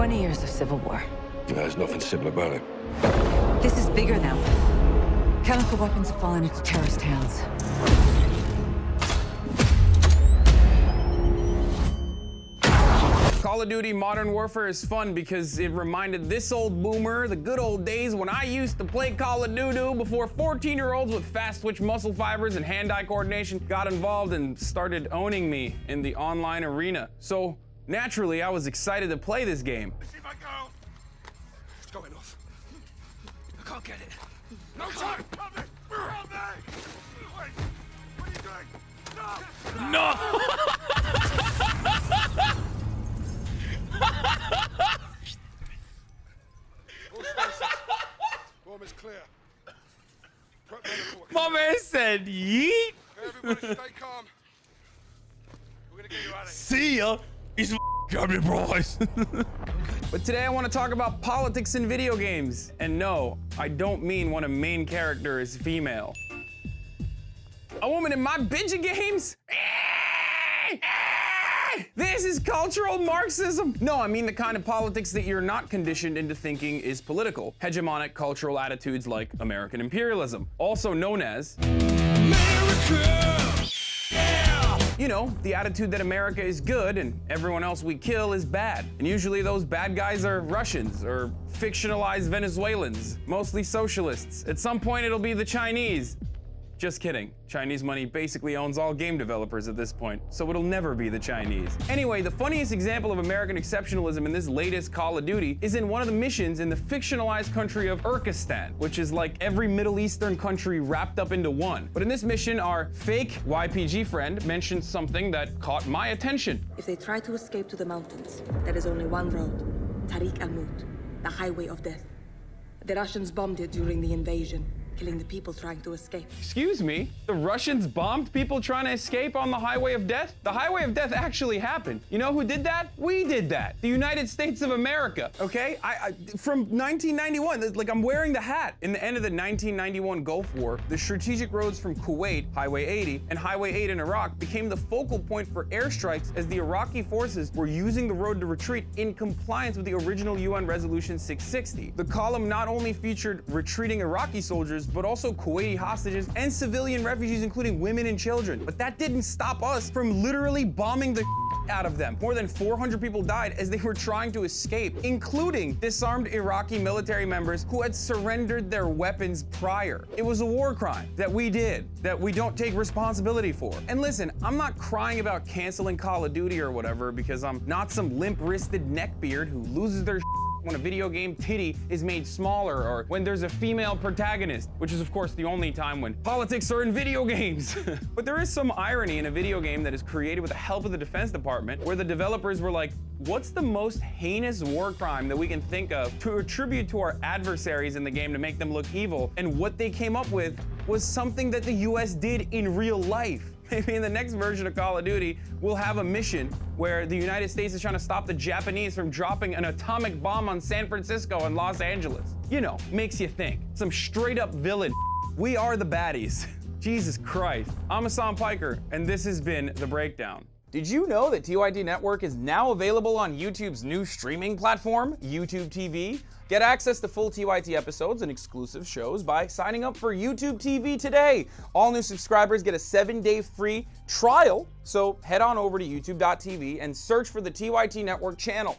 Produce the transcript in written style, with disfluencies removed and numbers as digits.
20 years of civil war. There's nothing simple about it. This is bigger now. Chemical weapons have fallen into terrorist hands. Call of Duty Modern Warfare is fun because it reminded this old boomer the good old days when I used to play Call of Duty before 14-year-olds with fast-twitch muscle fibers and hand-eye coordination got involved and started owning me in the online arena. So, naturally, I was excited to play this game. Let's see if I go. It's going off. I can't get it. No time! Help me! Help me! Wait! What are you doing? No! All spaces. Bomb is clear. Prep medical. My man said yeet. Everybody stay calm. We're gonna get you out of here. See ya. He's coming, boys. But today I want to talk about politics in video games. And no, I don't mean when a main character is female. A woman in my video games? This is cultural Marxism. No, I mean the kind of politics that you're not conditioned into thinking is political. Hegemonic cultural attitudes like American imperialism, also known as America. Yeah! You know, the attitude that America is good and everyone else we kill is bad. And usually those bad guys are Russians or fictionalized Venezuelans, mostly socialists. At some point it'll be the Chinese. Just kidding. Chinese money basically owns all game developers at this point, so it'll never be the Chinese. Anyway, the funniest example of American exceptionalism in this latest Call of Duty is in one of the missions in the fictionalized country of Urkistan, which is like every Middle Eastern country wrapped up into one. But in this mission, our fake YPG friend mentioned something that caught my attention. If they try to escape to the mountains, there is only one road, Tariq al-Maut, the highway of death. The Russians bombed it during the invasion, killing the people trying to escape. Excuse me? The Russians bombed people trying to escape on the Highway of Death? The Highway of Death actually happened. You know who did that? We did that. The United States of America, okay? From 1991, like I'm wearing the hat. In the end of the 1991 Gulf War, the strategic roads from Kuwait, Highway 80, and Highway 8 in Iraq became the focal point for airstrikes as the Iraqi forces were using the road to retreat in compliance with the original UN Resolution 660. The column not only featured retreating Iraqi soldiers, but also Kuwaiti hostages and civilian refugees, including women and children. But that didn't stop us from literally bombing the out of them. More than 400 people died as they were trying to escape, including disarmed Iraqi military members who had surrendered their weapons prior. It was a war crime that we did, that we don't take responsibility for. And listen, I'm not crying about canceling Call of Duty or whatever because I'm not some limp-wristed neckbeard who loses their when a video game titty is made smaller or when there's a female protagonist, which is of course the only time when politics are in video games. But there is some irony in a video game that is created with the help of the Defense Department, where the developers were like, what's the most heinous war crime that we can think of to attribute to our adversaries in the game to make them look evil? And what they came up with was something that the US did in real life. Maybe in the next version of Call of Duty, we'll have a mission where the United States is trying to stop the Japanese from dropping an atomic bomb on San Francisco and Los Angeles. You know, makes you think. Some straight up villain. We are the baddies. Jesus Christ. I'm Hasan Piker, and this has been The Breakdown. Did you know that TYT Network is now available on YouTube's new streaming platform, YouTube TV? Get access to full TYT episodes and exclusive shows by signing up for YouTube TV today. All new subscribers get a 7-day free trial, so head on over to youtube.tv and search for the TYT Network channel.